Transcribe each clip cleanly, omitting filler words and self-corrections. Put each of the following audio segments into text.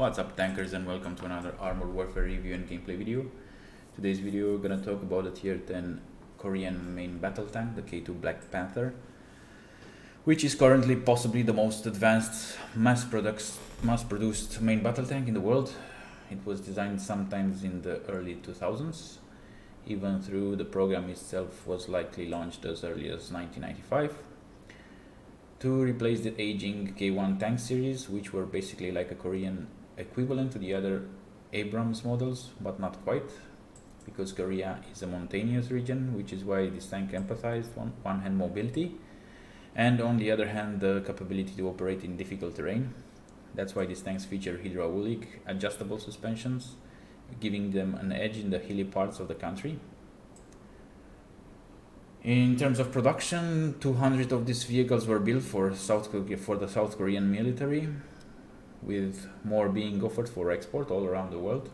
What's up, tankers, and welcome to another Armored Warfare review and gameplay video. Today's video we're gonna talk about the tier 10 Korean main battle tank, the K2 Black Panther, which is currently possibly the most advanced mass-produced main battle tank in the world. It was designed sometimes in the early 2000s, even though the program itself was likely launched as early as 1995. To replace the aging K1 tank series, which were basically like a Korean equivalent to the other Abrams models, but not quite, because Korea is a mountainous region, which is why this tank emphasized on one hand mobility, and on the other hand the capability to operate in difficult terrain. That's why these tanks feature hydraulic adjustable suspensions, giving them an edge in the hilly parts of the country. In terms of production, 200 of these vehicles were built for the South Korean military, with more being offered for export all around the world.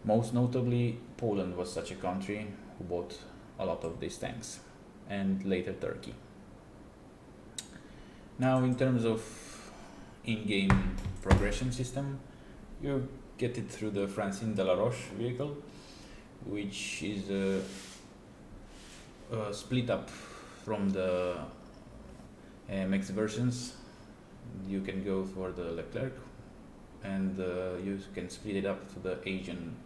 Most notably, Poland was such a country who bought a lot of these tanks, and later Turkey. Now, in terms of in-game progression system, you get it through the Francine de la Roche vehicle, which is a split up from the MX versions. You can go for the Leclerc, and you can split it up to the Asian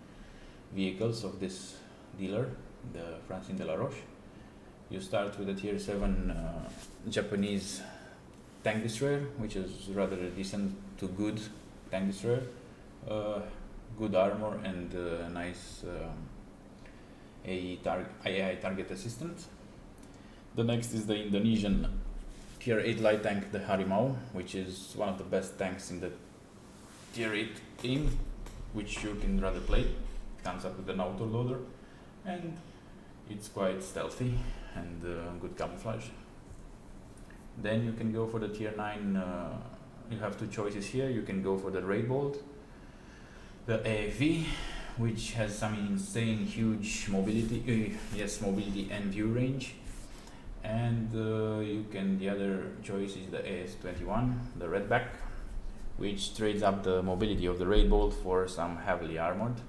vehicles of this dealer, the Francine de la Roche. You start with a tier 7 Japanese tank destroyer, which is rather a decent to good tank destroyer, good armor, and a nice AI target assistant. The next is the Indonesian tier 8 light tank, the Harimau, which is one of the best tanks in the tier 8 team, which you can rather play. It comes up with an autoloader, and it's quite stealthy and good camouflage. Then you can go for the tier 9, you have two choices here. You can go for the Raid Bolt, the AFV, which has some insane huge mobility, mobility and view range. And the other choice is the AS-21, the Redback, which trades up the mobility of the Raid Bolt for some heavily armored,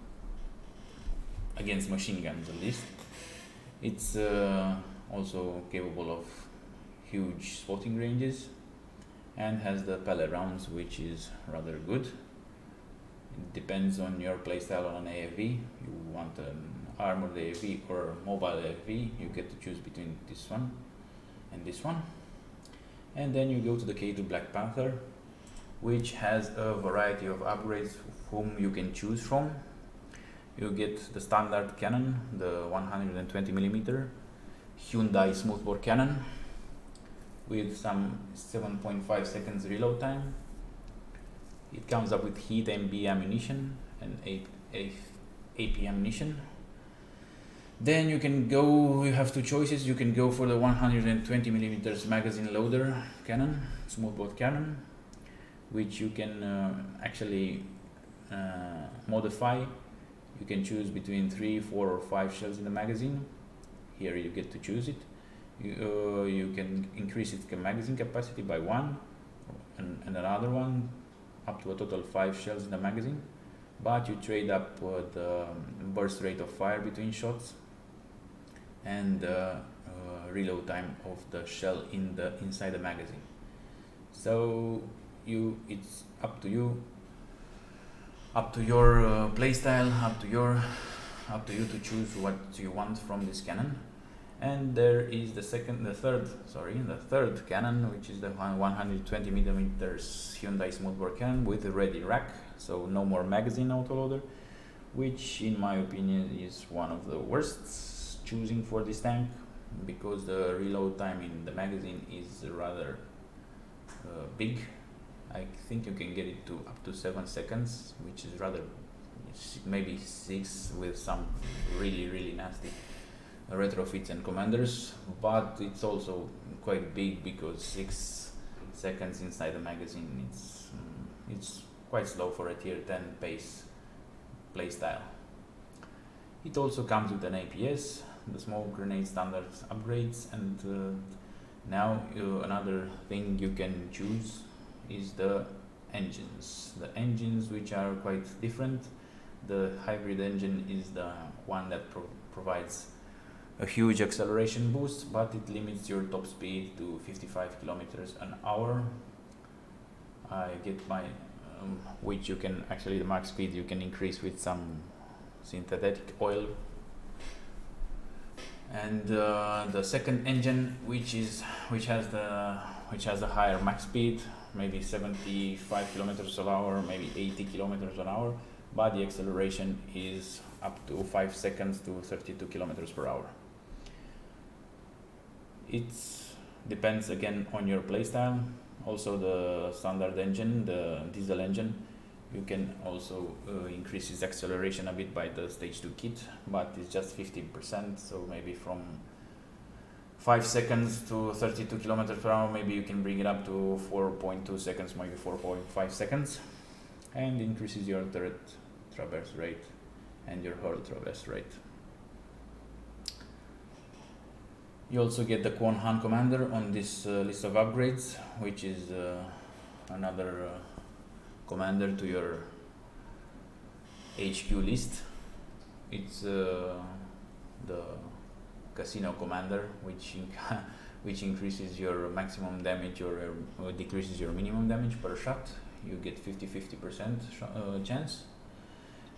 against machine guns at least. It's also capable of huge spotting ranges, and has the pellet rounds, which is rather good. It depends on your playstyle on an AFV. You want an armored AFV or mobile AFV, you get to choose between this one and this one. And then you go to the K2 Black Panther, which has a variety of upgrades whom you can choose from. You get the standard cannon, the 120mm Hyundai smoothbore cannon, with some 7.5 seconds reload time. It comes up with heat MB ammunition and AP ammunition. Then you have two choices. You can go for the 120mm magazine loader cannon, smoothbore cannon, which you can actually modify. You can choose between 3, 4 or 5 shells in the magazine. Here you get to choose it. You can increase its magazine capacity by 1 and another one up to a total 5 shells in the magazine, but you trade up the burst rate of fire between shots and reload time of the shell inside the magazine. So it's up to you, up to your playstyle, up to you to choose what you want from this cannon. And there is the third cannon, which is the 120mm Hyundai smoothbore cannon with a ready rack, so no more magazine autoloader, which in my opinion is one of the worst choosing for this tank, because the reload time in the magazine is rather big. I think you can get it to up to 7 seconds, which is rather maybe 6 with some really nasty retrofits and commanders, but it's also quite big because 6 seconds inside the magazine, it's quite slow for a tier 10 pace playstyle. It also comes with an APS, the smoke grenade standards upgrades, and now another thing you can choose is the engines. The engines which are quite different. The hybrid engine is the one that provides a huge acceleration boost, but it limits your top speed to 55 kilometers an hour. I get my which you can actually, the max speed you can increase with some synthetic oil. And the second engine, which has a higher max speed, maybe 75 kilometers an hour, maybe 80 kilometers an hour, but the acceleration is up to 5 seconds to 32 kilometers per hour. It depends again on your playstyle. Also the standard engine, the diesel engine, you can also increase its acceleration a bit by the stage 2 kit, but it's just 15%, so maybe from 5 seconds to 32 kilometers per hour, maybe you can bring it up to 4.2 seconds, maybe 4.5 seconds, and increases your turret traverse rate and your hull traverse rate. You also get the Kwon Han Commander on this list of upgrades, which is another commander to your HQ list. It's the Casino Commander, which increases your maximum damage or decreases your minimum damage per shot. You get 50% chance,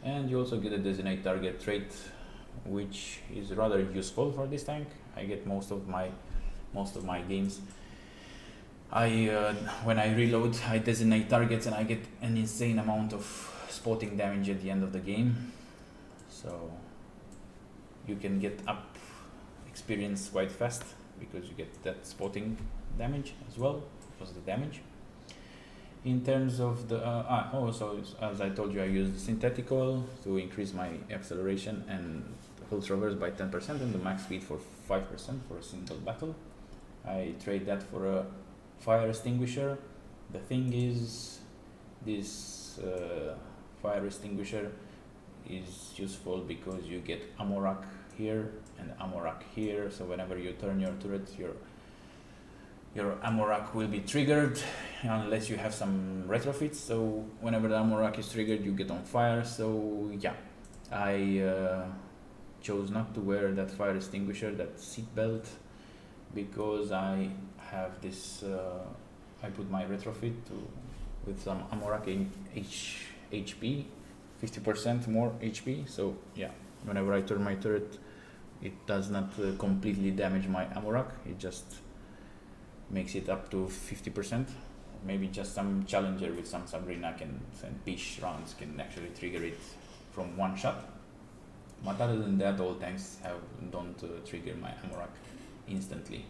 and you also get a Designate Target trait, which is rather useful for this tank. I get most of my games. When I reload, I designate targets and I get an insane amount of spotting damage at the end of the game. So you can get up experience quite fast because you get that spotting damage as well as the damage. In terms of the also, as I told you, I used synthetic oil to increase my acceleration and hull traverse by 10% and the max speed for 5% for a single battle. I trade that for a fire extinguisher. The thing is, this fire extinguisher is useful because you get ammo rack here and ammo rack here, so whenever you turn your turret, your ammo rack will be triggered unless you have some retrofits. So whenever the ammo rack is triggered, you get on fire. So yeah, I chose not to wear that fire extinguisher, that seat belt, because I have this I put my retrofit with some ammo rack in HP, 50% more HP. So yeah, whenever I turn my turret, it does not completely damage my ammo rack, it just makes it up to 50%. Maybe just some challenger with some Sabrina and Pish rounds can actually trigger it from one shot. But other than that, all tanks don't trigger my ammo rack instantly.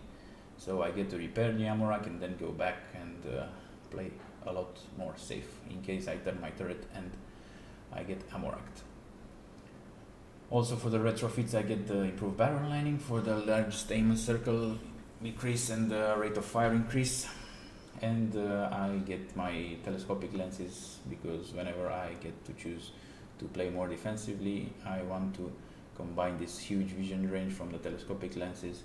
So I get to repair the ammo rack and then go back and play a lot more safe in case I turn my turret and I get ammo racked. Also for the retrofits, I get the improved barrel lining for the large stamen circle increase and the rate of fire increase. And I get my telescopic lenses because whenever I get to choose to play more defensively, I want to combine this huge vision range from the telescopic lenses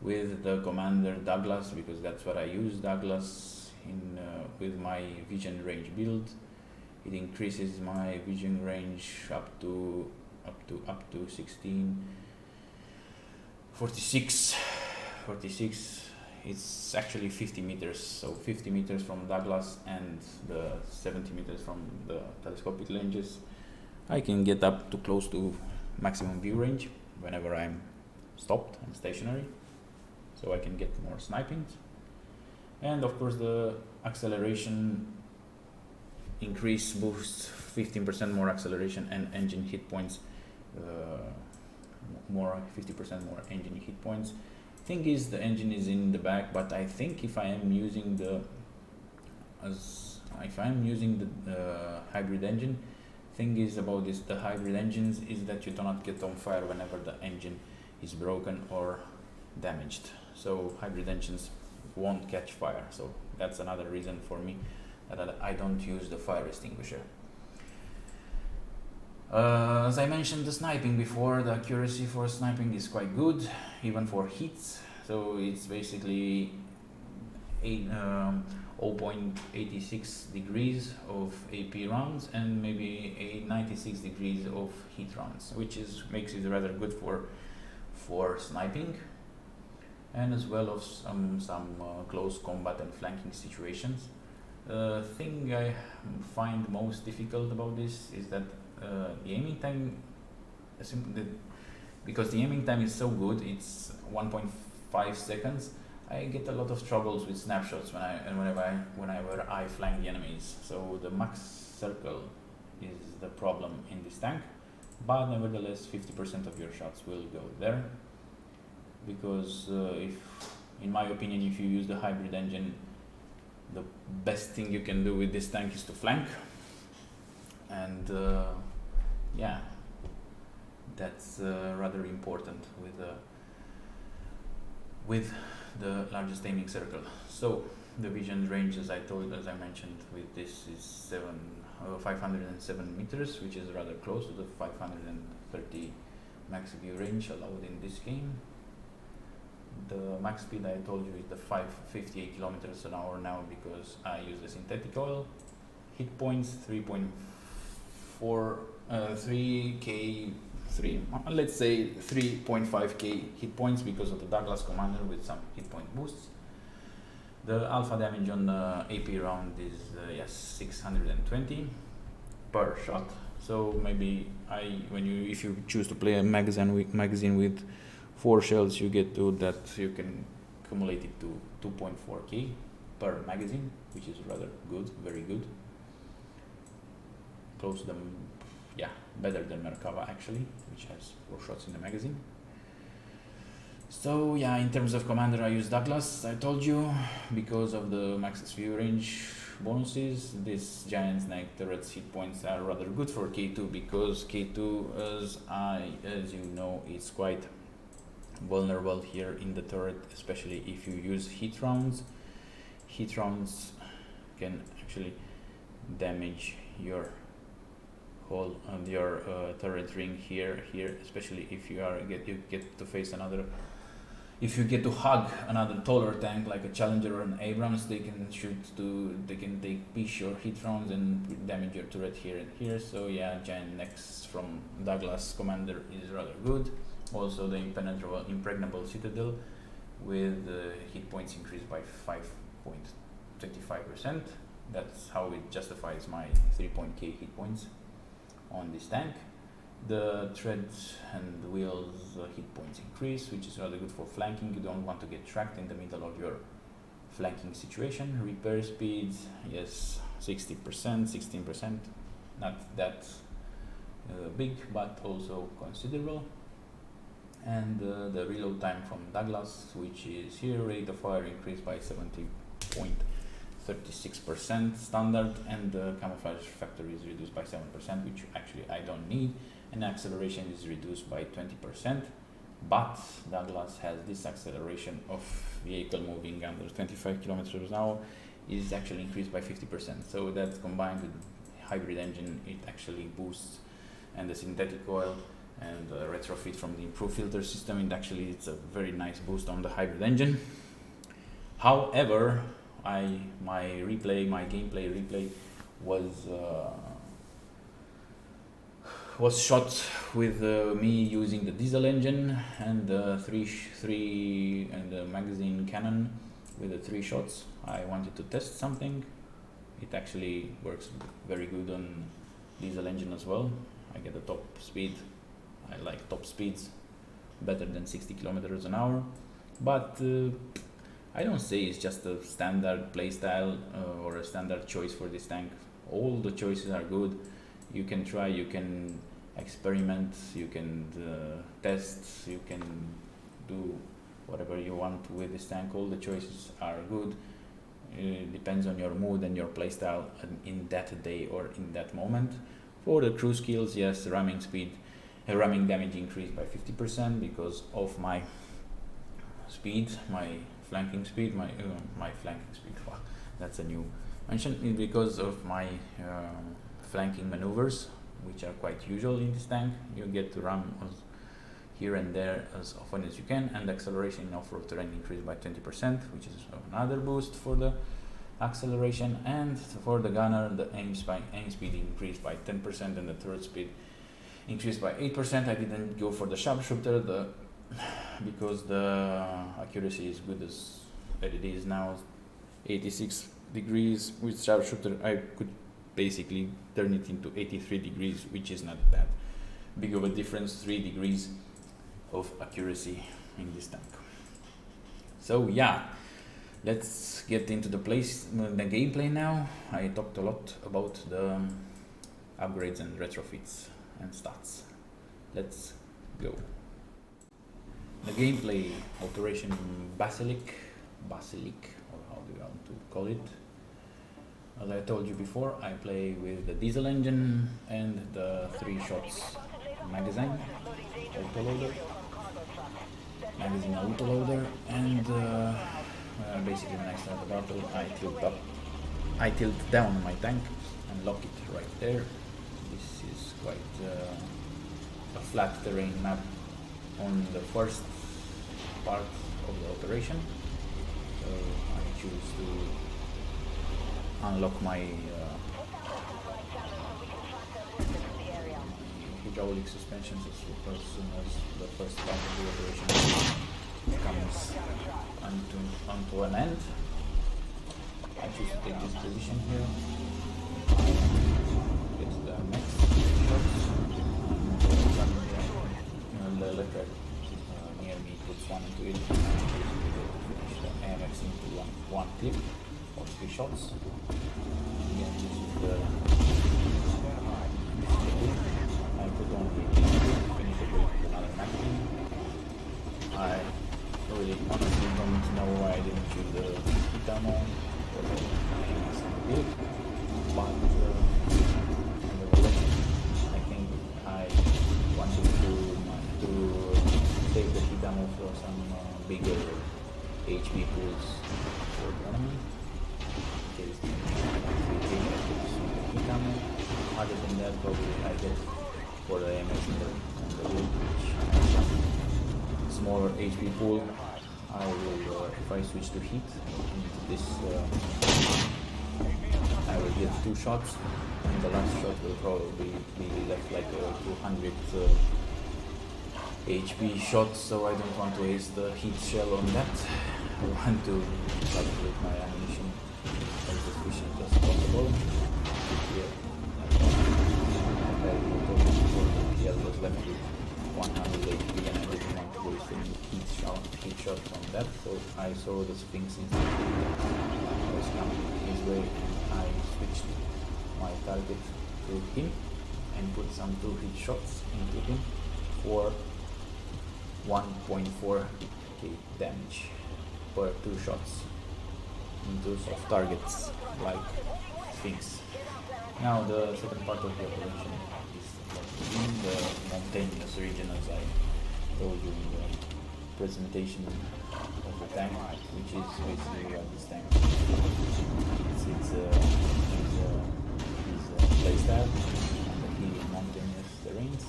with the Commander Douglas, because that's what I use Douglas in with my vision range build. It increases my vision range up to 46. It's actually 50 meters, so 50 meters from Douglas and the 70 meters from the telescopic lenses. I can get up to close to maximum view range whenever I'm stopped and stationary, so I can get more sniping. And of course the acceleration increase boosts 15% more acceleration and engine hit points, 50% more engine hit points. Thing is, the engine is in the back, but I think if I am using the hybrid engine, thing is about the hybrid engines is that you do not get on fire whenever the engine is broken or damaged. So hybrid engines won't catch fire. So that's another reason for me that I don't use the fire extinguisher. As I mentioned the sniping before, the accuracy for sniping is quite good, even for hits. So it's basically 0.86 degrees of AP rounds and maybe a 96 degrees of heat rounds, which makes it rather good for sniping, and as well of some close combat and flanking situations. The thing I find most difficult about this is that the aiming time, because the aiming time is so good, it's 1.5 seconds. I get a lot of troubles with snapshots whenever I flank the enemies. So the max circle is the problem in this tank, but nevertheless 50% of your shots will go there, because in my opinion, if you use the hybrid engine, the best thing you can do with this tank is to flank, and yeah, that's rather important with the largest aiming circle. So the vision range, as I mentioned, with this is 507 meters, which is rather close to the 530 max view range allowed in this game. The max speed I told you is the 558 kilometers an hour now, because I use the synthetic oil. Hit points 3.5k hit points because of the Douglas Commander with some hit point boosts. The alpha damage on the AP round is 620 per shot. So maybe if you choose to play a magazine with 4 shells, you get to that, you can accumulate it to 2.4k per magazine, which is rather good, very good. Close to them, better than Merkava actually, which has 4 shots in the magazine. So yeah, in terms of commander, I use Douglas, I told you, because of the max view range bonuses. This giant snake turret's hit points are rather good for K2, because K2, as you know, is quite vulnerable here in the turret, especially if you use heat rounds. Heat rounds can actually damage your whole your turret ring here, especially if you get to face if you get to hug another taller tank like a Challenger or an Abrams. They can take piece your hit rounds and damage your turret here and here. So yeah, giant necks from Douglas Commander is rather good. Also the impregnable citadel with hit points increased by 5.25%. That's how it justifies my 3.k hit points on this tank. The treads and the wheels hit points increase, which is rather good for flanking. You don't want to get tracked in the middle of your flanking situation. Repair speeds, yes, 60%, 16%, not that big, but also considerable. And the reload time from Douglas, which is here, rate of fire increased by 70.36% standard, and the camouflage factor is reduced by 7%, which actually I don't need, and acceleration is reduced by 20%, but Douglas has this acceleration of vehicle moving under 25 kilometers an hour is actually increased by 50%. So that combined with hybrid engine, it actually boosts, and the synthetic oil and the retrofit from the improved filter system, it's a very nice boost on the hybrid engine. However, my gameplay replay was shot with me using the diesel engine and the three and the magazine cannon with the 3 shots. I wanted to test something. It actually works very good on diesel engine as well. I get the top speed. I like top speeds better than 60 kilometers an hour, but I don't say it's just a standard playstyle or a standard choice for this tank. All the choices are good. You can try, you can experiment, you can test, you can do whatever you want with this tank. All the choices are good. It depends on your mood and your playstyle in that day or in that moment. For the crew skills, yes, ramming damage increased by 50% because of my speed, my flanking speed. Wow, that's a new mention. Because of my flanking maneuvers, which are quite usual in this tank, you get to ram here and there as often as you can, and acceleration in off-road terrain increased by 20%, which is another boost for the acceleration, and for the gunner the aim speed increased by 10% and the turret speed increased by 8%. I didn't go for the sharpshooter because the accuracy is good as it is now, 86 degrees. With sharpshooter I could basically turn it into 83 degrees, which is not that big of a difference, 3 degrees of accuracy in this tank. So yeah, let's get into the gameplay now. I talked a lot about the upgrades and retrofits and stats. Let's go. The gameplay alteration Basilic, or how do you want to call it. As I told you before, I play with the diesel engine and the 3 shots magazine autoloader, and basically when I start the battle I tilt down my tank and lock it right there. This is quite a flat terrain map on the first part of the alteration, so I choose to unlock my hydraulic suspensions as soon as the first part of the operation comes onto an end. I choose to take this position here, get the next shots, and the electric near me puts one into it, and I choose to finish the AMX into one clip or 3 shots. Again, this is the I put on the finish it with another magazine. I really honestly don't know why I didn't choose the heat ammo or the AMX clip, but nevertheless, I think I wanted to take the heat ammo for some bigger HP pools for the enemy. Other than that, probably I get for the AMX on the wood, smaller HP pool. I will, if I switch to heat, this I will get 2 shots, and the last shot will probably be left like a 200 HP shot, so I don't want to waste the heat shell on that. I want to calculate my ammunition as efficient as possible. Here, the PL was left with 100 HP and I didn't want to waste any heat shot from that, so I saw the Sphinx instantly was coming his way, and I switched my target to him and put some 2 hit shots into him for 1.4k damage per 2 shots into soft targets like Sphinx. Now the second part of the operation is in the mountainous region, as I told you in the presentation of the tank, which is basically what this tank is. It's placed at on the hilly mountainous terrains.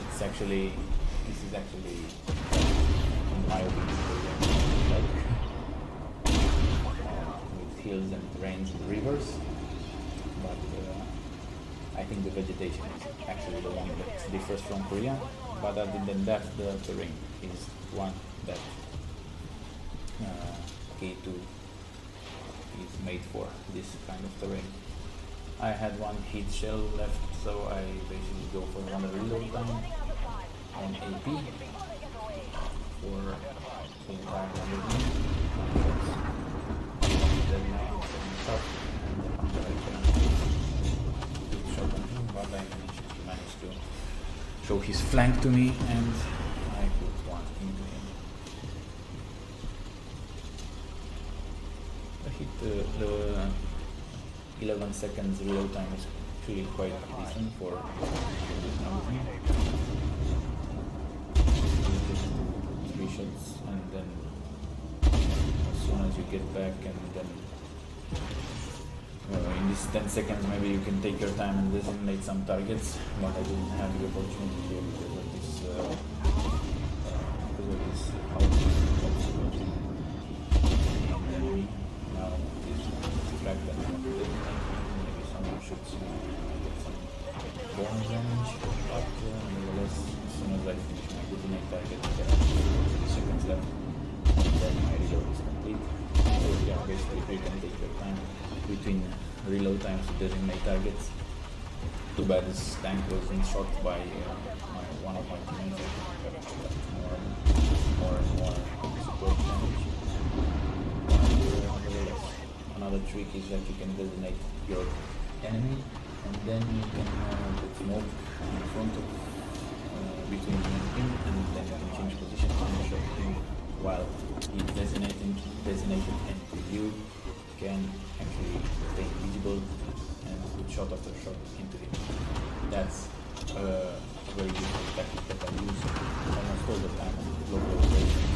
This is actually, in my opinion, like with hills and terrains and rivers, but I think the vegetation is actually the one that differs from Korea. But other than that, the terrain is one that K2 is made for this kind of terrain. I had 1 heat shell left, so I basically go for another reload time on AP for the entire 100 minutes. Then I stop, and then after I can shot on him, but I managed to show his flank to me, and I put 1 into him. I hit the 11 seconds reload time is actually quite decent for this magazine. 3 shots, and then as soon as you get back, and then in these 10 seconds maybe you can take your time and designate some targets, but I didn't have the opportunity here because of this is how to enemy. Now this flag that I'm maybe someone should get some bonus damage, but nevertheless, as soon as I finish my designate target, there are 30 seconds left, and then my reload is complete. So yeah, basically you can take your time between reload times to designate targets. Too bad this tank wasn't shot by one of my teammates. I think got more and more support damage. Nevertheless, another trick is that you can designate your enemy, and then you can put smoke in front of between him and him, and then you can change position and shot him while he's designated, and you can actually stay visible and put shot after shot into him. That's a very useful tactic that I use almost all the time on local operations.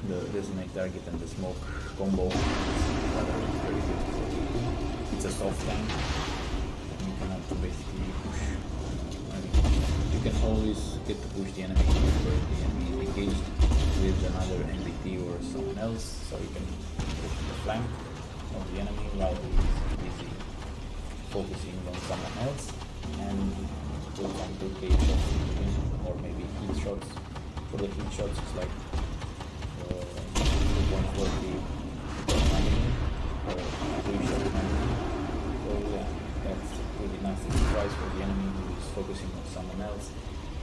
The designate target and the smoke combo is very good. It's a soft tank, and you can have to basically push. You can always get to push the enemy where the enemy is engaged with another MBT or someone else, so you can push the flank of the enemy while he's busy focusing on someone else, and put some 2K shots in, or maybe heat shots. For the heat shots, it's like 2.40 magazine or 3 shot magazine. So yeah, that's really nasty surprise for the enemy who is focusing on someone else,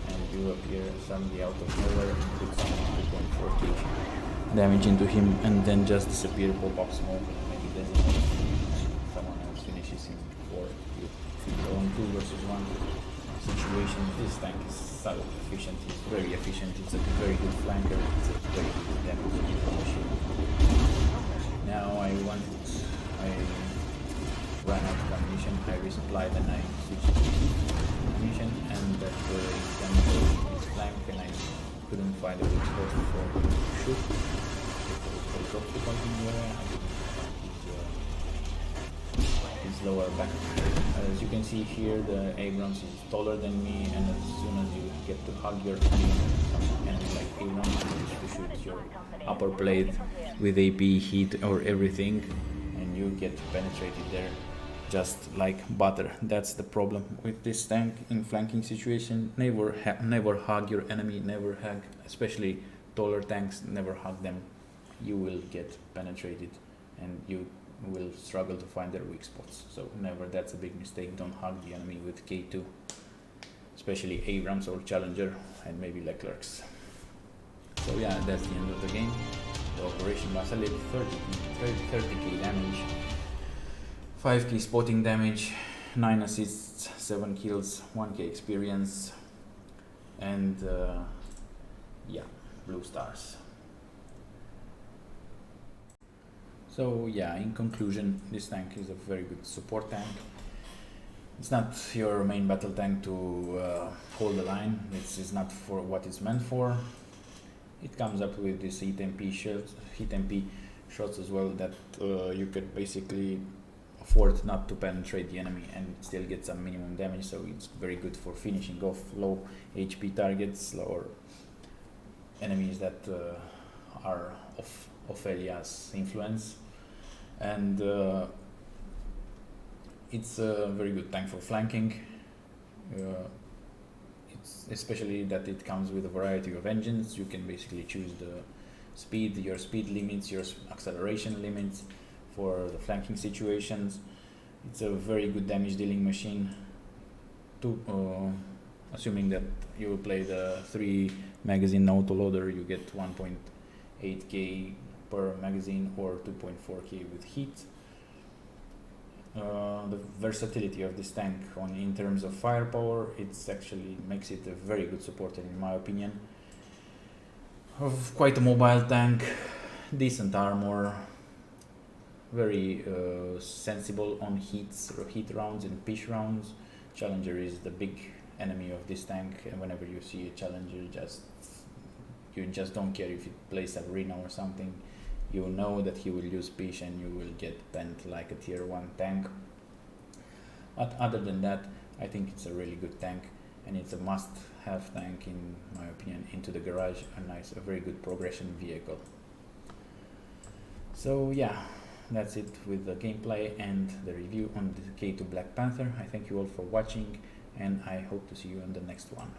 and you appear suddenly out of nowhere and put some 2.40 damage into him, and then just disappear, pop up smoke, and maybe designate, and someone else finishes him before you. So on 2 versus 1 situation, this tank is so efficient. It's very efficient. It's a very good flanker. It's a very good damage machine. Now I ran out of ammunition. I resupplied and I switched to ammunition, and that can go his flank, and I couldn't find a good spot for him to shoot. So drop the point in the area. I couldn't find his lower back. As you can see here, the Abrams is taller than me, and as soon as you get to hug your enemy like Abrams, you just shoot your upper plate with AP, heat, or everything, and you get penetrated there just like butter. That's the problem with this tank in flanking situation. Never hug your enemy, never hug, especially taller tanks, never hug them. You will get penetrated, and you will struggle to find their weak spots. So never, that's a big mistake. Don't hug the enemy with K2, especially Abrams or Challenger, and maybe Leclerc's. So yeah, that's the end of the game. The operation was a little 30k damage, 5k spotting damage, 9 assists, 7 kills, 1k experience, and yeah, blue stars. So yeah, in conclusion, this tank is a very good support tank. It's not your main battle tank to hold the line. It's not for what it's meant for. It comes up with this hit MP shots as well, that you could basically afford not to penetrate the enemy and still get some minimum damage. So it's very good for finishing off low HP targets or enemies that are of Ophelia's influence. And it's a very good tank for flanking. It's especially that it comes with a variety of engines. You can basically choose the speed, your speed limits, your acceleration limits for the flanking situations. It's a very good damage dealing machine. Assuming that you will play the 3 magazine autoloader, you get 1.8k per magazine or 2.4k with heat. The versatility of this tank in terms of firepower, it's actually makes it a very good supporter in my opinion. Quite a mobile tank, decent armor, very sensible on heat rounds and push rounds. Challenger is the big enemy of this tank, and whenever you see a Challenger, you just don't care if it plays arena or something. You know that he will use push and you will get pent like a tier 1 tank. But other than that, I think it's a really good tank. and it's a must-have tank in my opinion into the garage. A very good progression vehicle. So yeah, that's it with the gameplay and the review on the K2 Black Panther. I thank you all for watching, and I hope to see you on the next one.